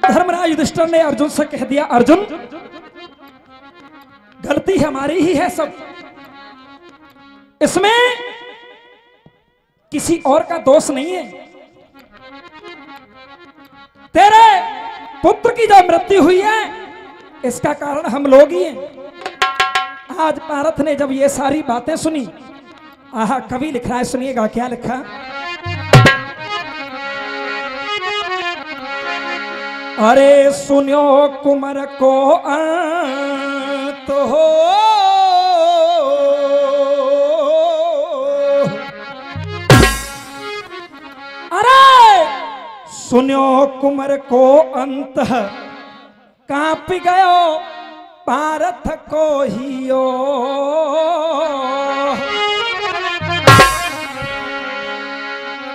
धर्मराज युधिष्ठिर ने अर्जुन से कह दिया, अर्जुन गलती हमारी ही है सब, इसमें किसी और का दोष नहीं है। तेरे पुत्र की जो मृत्यु हुई है इसका कारण हम लोग ही हैं। आज पारथ ने जब ये सारी बातें सुनी, आहा कवि लिख रहा है, सुनिएगा क्या लिखा। अरे सुनियो कुमार को अंत हो, अरे सुनियो कुमार को अंत, कांप गयो पारथ को हियो।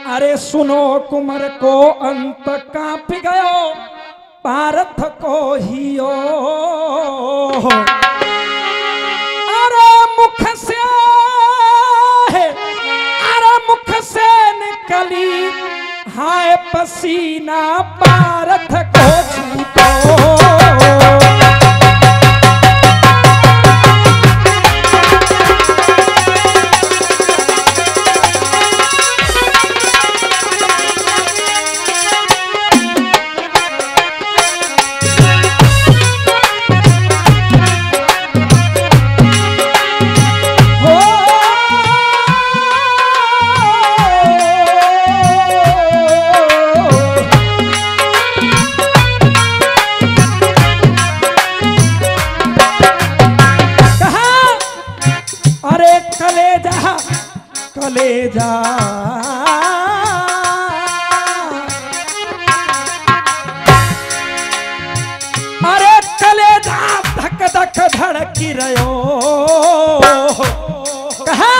अरे सुनो कुमार को अंत, कांप गयो पारथ को हियो। अरे मुख से, अरे मुख से निकली हाय पसीना पारथ को छूटो। कलेजा अरे कलेजा धक धक धड़की रहो। कहा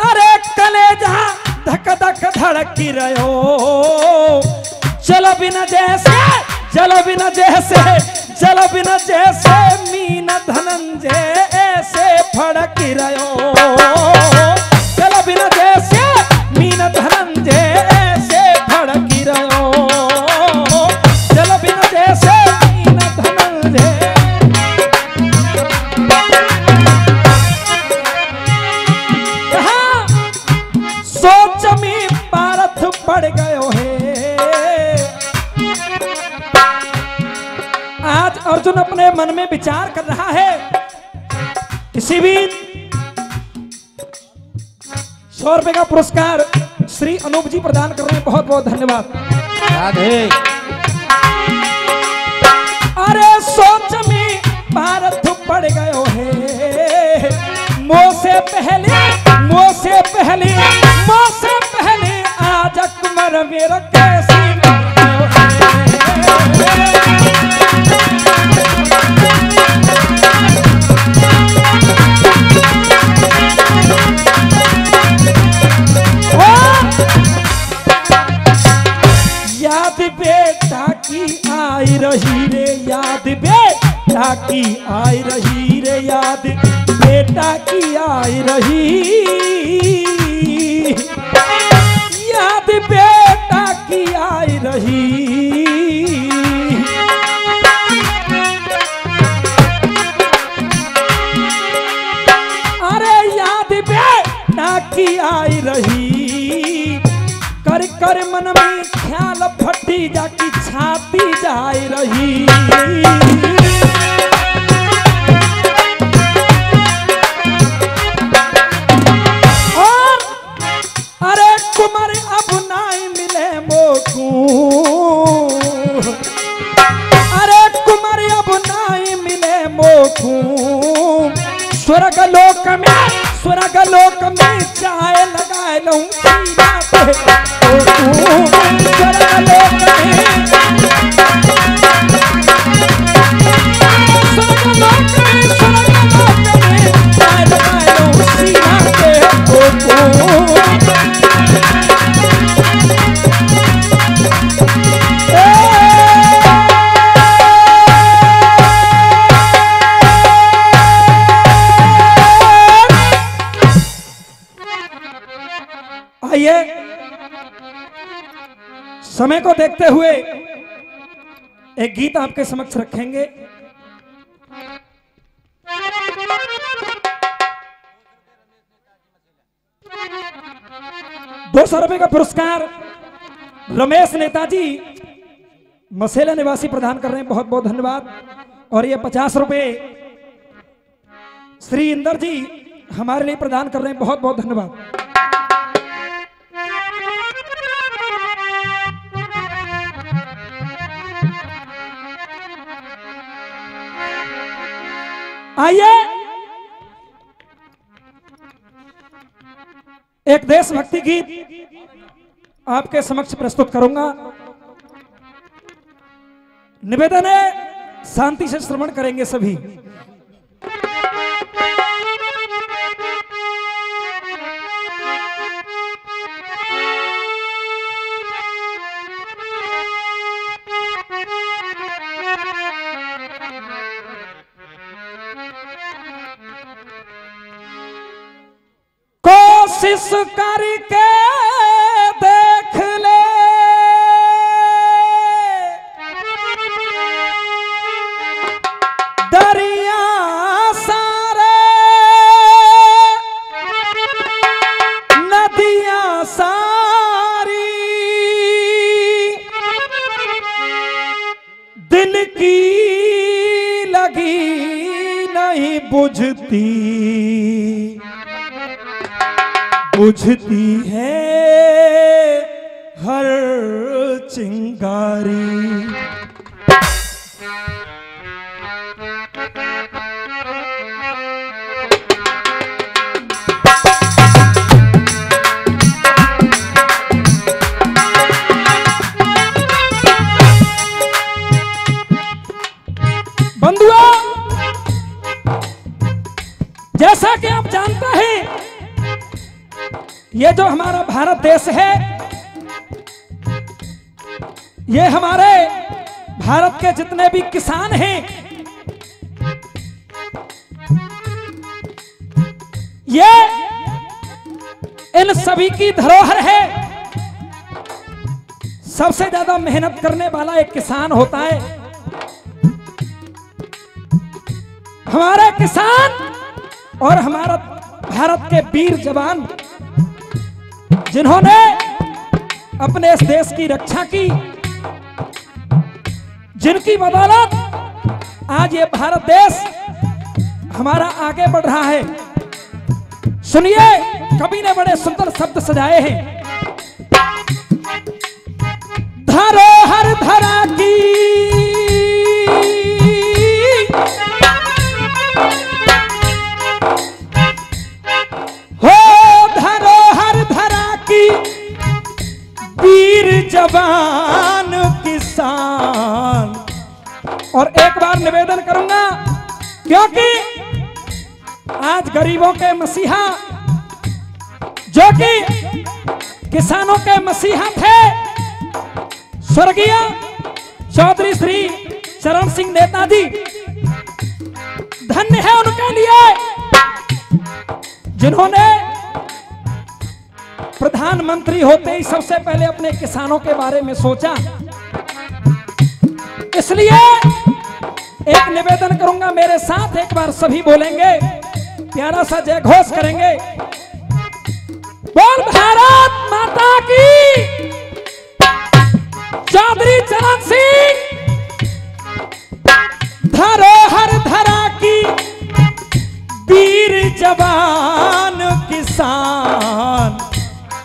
अरे कलेजा धक धक धड़की रहो। जल बिना जैसे, जल बिना जैसे, जल बिना जैसे मीन धनंजय ऐसे फड़की रहो। जल बिना जैसे मीन धनंजय ऐसे फड़की रहो। जल बिना जैसे मीन धनंजय। कहा सोच में पारथ पड़ गयो है। आज अर्जुन अपने मन में विचार कर रहा है, किसी भी 100 रुपए का पुरस्कार श्री अनूप जी प्रदान कर रहे हैं, बहुत बहुत धन्यवाद। राधे। अरे सोच में पारथ पड़ गयो है। मोह से पहले, मोह से पहले, मोह से पहले आज कुमार मेरा कैसी याद बेटा की आई रही रे, याद बेटा की आई रही रे, याद बेटा की आई रही। याद बेटा की आई रही। अरे याद बेटा की आई रही। कर कर मन में ख्याल फटी जाकी छाती जाई रही। और अरे कुमार अब नहीं मिले मोकू। अरे कुमार अब नहीं मिले मोकू। स्वर्ग लोक में, स्वर्ग लोक में चाय लगाए लूं आइए समय को देखते हुए एक गीत आपके समक्ष रखेंगे। ₹200 का पुरस्कार रमेश नेताजी मसेला निवासी प्रदान कर रहे हैं, बहुत बहुत धन्यवाद। और ये ₹50 श्री इंदर जी हमारे लिए प्रदान कर रहे हैं, बहुत बहुत धन्यवाद। आइए एक देशभक्ति गीत आपके समक्ष प्रस्तुत करूंगा। निवेदन है शांति से श्रवण करेंगे सभी। कोशिश करके देख ले दरिया सारे नदियां सारी दिल की लगी नहीं बुझती, बुझती है हर चिंगारी। बंधुओं, जैसा कि आप जानते हैं, ये जो हमारा भारत देश है, ये हमारे भारत के जितने भी किसान हैं, ये इन सभी की धरोहर है। सबसे ज्यादा मेहनत करने वाला एक किसान होता है। हमारे किसान और हमारा भारत के वीर जवान जिन्होंने अपने इस देश की रक्षा की, जिनकी बदौलत आज ये भारत देश हमारा आगे बढ़ रहा है। सुनिए, कवि ने बड़े सुंदर शब्द सजाए हैं। धरोहर धरा की वीर जवान किसान। और एक बार निवेदन करूंगा, क्योंकि आज गरीबों के मसीहा, जो कि किसानों के मसीहा थे, स्वर्गीय चौधरी श्री चरण सिंह नेताजी, धन्य है उनके लिए जिन्होंने प्रधानमंत्री होते ही सबसे पहले अपने किसानों के बारे में सोचा। इसलिए एक निवेदन करूंगा, मेरे साथ एक बार सभी बोलेंगे, प्यारा सा जय घोष करेंगे। बोल भारत माता की, चौधरी चरण सिंह धरोहर धरा की, वीर जवान किसान।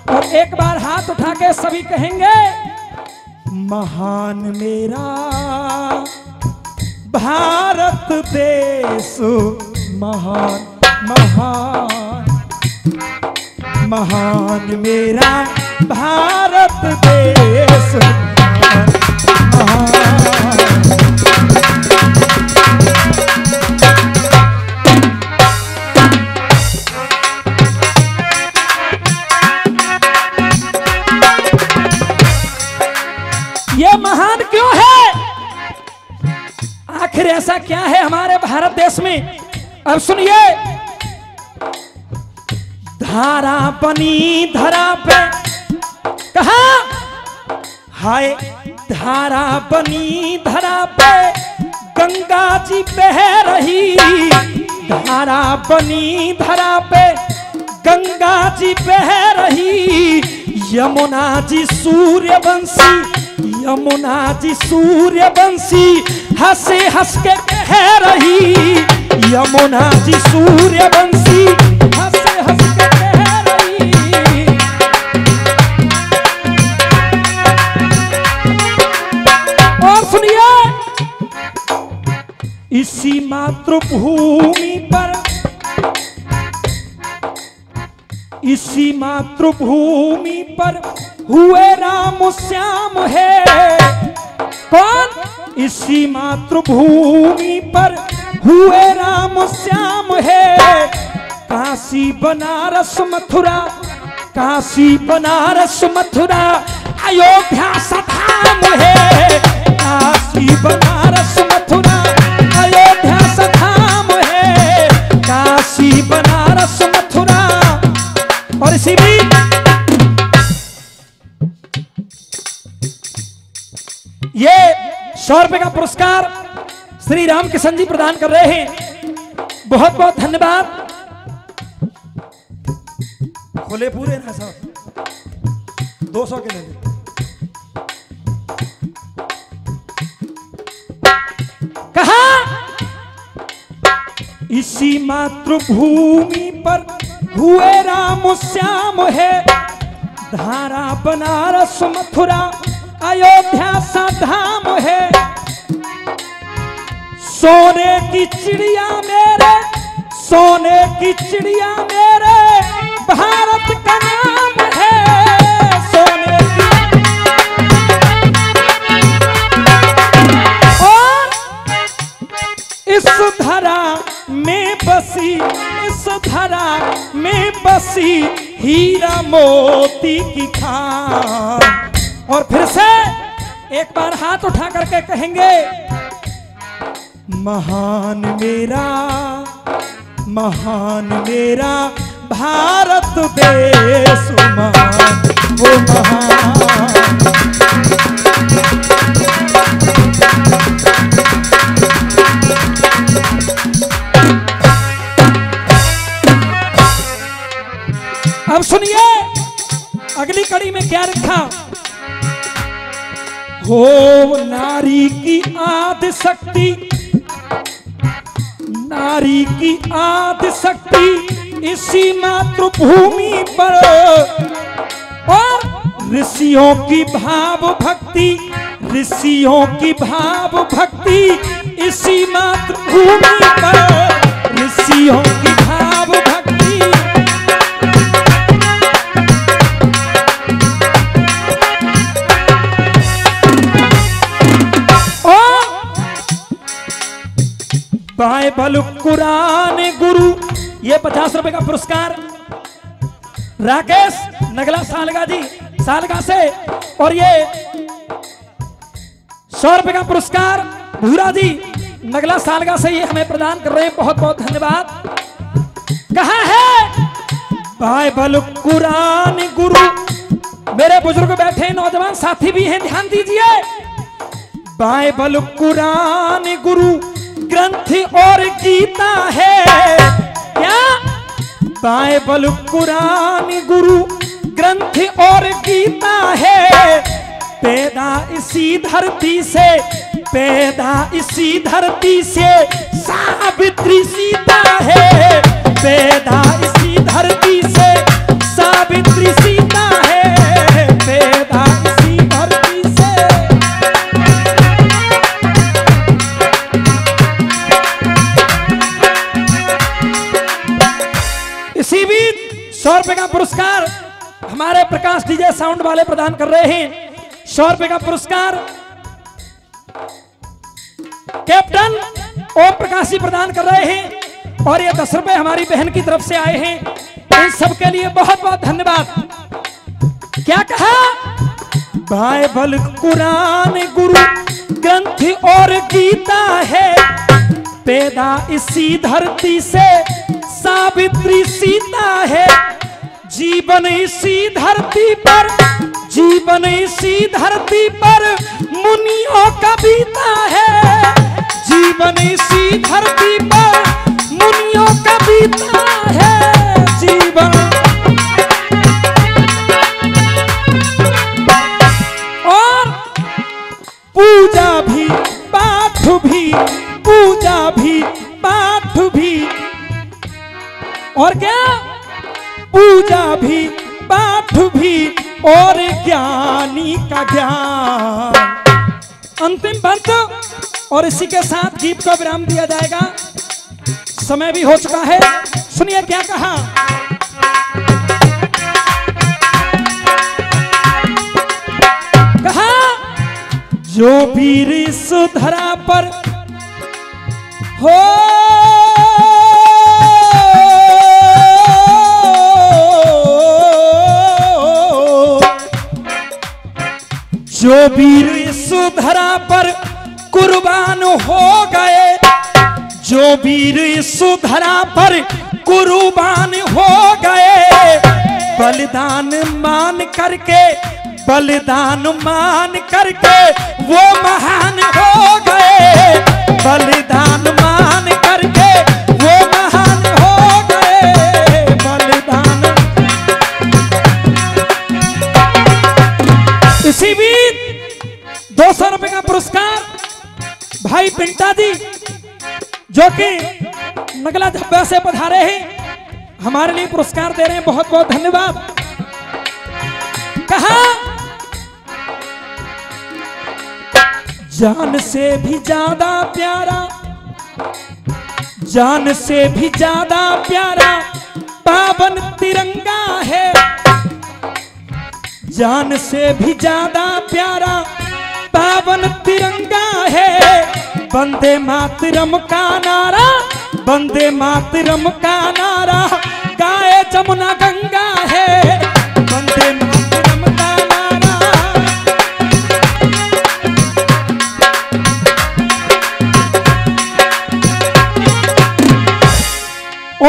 और एक बार हाथ उठा के सभी कहेंगे, महान मेरा भारत देश, महान महान महान मेरा भारत देश, महान ये महान क्यों है? आखिर ऐसा क्या है हमारे भारत देश में? अब सुनिए, धारा बनी धरा पे, कहा हाय धारा बनी धरा पे गंगा जी बह रही, धारा बनी धरा पे गंगा जी बह रही, यमुना जी सूर्यवंशी, यमुना जी सूर्यवंशी हंसे हंस के कह रही, यमुना जी सूर्यवंशी हंसे हंस के कह रही। और सुनिए, इसी मातृभूमि पर, इसी मातृभूमि पर हुए राम श्याम है। कौन? इसी मातृभूमि पर हुए राम श्याम है। काशी बनारस मथुरा, काशी बनारस मथुरा अयोध्या सधाम है। काशी बनारस मथुरा अयोध्या सधाम है। काशी बनारस मथुरा। और इसी भी ये 100 रुपए का पुरस्कार श्री राम किशन जी प्रदान कर रहे हैं। बहुत बहुत धन्यवाद। खोले पूरे ना साहब, 200 के ले। कहा? इसी मातृभूमि पर हुए राम श्याम है। धारा बनारस मथुरा अयोध्या सा धाम है। सोने की चिड़िया मेरे, सोने की चिड़िया मेरे भारत का नाम है। सोने की। और इस धरा में बसी, इस धरा में बसी हीरा मोती की खान। और फिर से एक बार हाथ उठा करके कहेंगे, महान मेरा, महान मेरा भारत देश महान, वो महान। अब सुनिए अगली कड़ी में क्या रखा। हो नारी की आदि शक्ति, नारी की आदि शक्ति इसी मातृभूमि पर। और ऋषियों की भाव भक्ति, ऋषियों की भाव भक्ति इसी मातृभूमि पर। ऋषियों की भाव भक्ति। बाइबल कुरान गुरु, ये 50 रुपए का पुरस्कार राकेश नगला सालगा जी सालगा से। और ये 100 रुपए का पुरस्कार भूरा जी नगला सालगा से ये हमें प्रदान कर रहे हैं। बहुत बहुत धन्यवाद। कहा है बाइबल कुरान गुरु। मेरे बुजुर्ग बैठे नौजवान साथी भी हैं, ध्यान दीजिए। बाइबल कुरान गुरु ग्रंथ और गीता है। क्या? बाइबल कुरान गुरु ग्रंथ और गीता है। पैदा इसी धरती से, पैदा इसी धरती से सावित्री सीता है। पैदा इसी धरती से सावित्री सीता है। पैदा इसी धरती से। इसी भी 100 रुपए का पुरस्कार हमारे प्रकाश डीजे साउंड वाले प्रदान कर रहे हैं। 100 रुपए का पुरस्कार कैप्टन ओम प्रकाश जी प्रदान कर रहे हैं। और ये 10 रुपए हमारी बहन की तरफ से आए हैं। इन सब के लिए बहुत बहुत धन्यवाद। क्या कहा? बाइबल कुरान गुरु ग्रंथ और गीता है। पैदा इसी धरती से सावित्री सीता है। जीवन इसी धरती पर, जीवन इसी धरती पर मुनियों का बीता है जीवन इसी धरती पर, मुनियों का बीता है जीवन। और पूजा भी पाठ भी, पूजा भी पाठ भी, और क्या, पूजा भी पाठ भी और ज्ञानी का ज्ञान। अंतिम पंथ और इसी के साथ गीत को विराम दिया जाएगा। समय भी हो चुका है, सुनिए क्या कहा। कहा जो वीर इस धरा पर हो, जो वीर इस धरा पर कुर्बान हो गए, जो वीर इस धरा पर कुर्बान हो गए, बलिदान मान करके, बलिदान मान करके वो महान हो गए, बलिदान मान करके वो महान हो गए, बलिदान। इसी बीच 200 रुपए का पुरस्कार भाई पिंटा जी जो कि नगला धब्बा से पधारे हैं, हमारे लिए पुरस्कार दे रहे हैं, बहुत बहुत धन्यवाद। कहा जान से भी ज्यादा प्यारा, जान से भी ज्यादा प्यारा पावन तिरंगा है, जान से भी ज्यादा प्यारा पावन तिरंगा है। वंदे मातरम का नारा, वंदे मातरम का नारा गाए जमुना गंगा है, वंदे मातरम का नारा।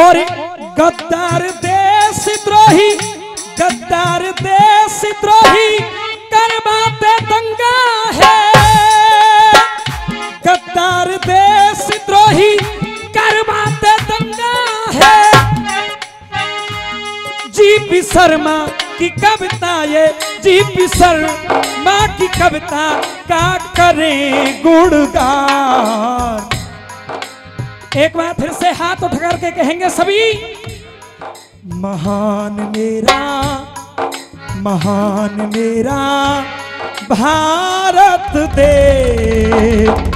और गद्दार देशद्रोही, गद्दार देशद्रोही करवाते दंगा है, गद्दार देशद्रोही करवाते दंगा है। जीपी शर्मा की कविता ये, जीपी शर्मा की कविता का करें गुणगान। एक बार फिर से हाथ उठा करके कहेंगे सभी, महान मेरा, महान मेरा भारत देश।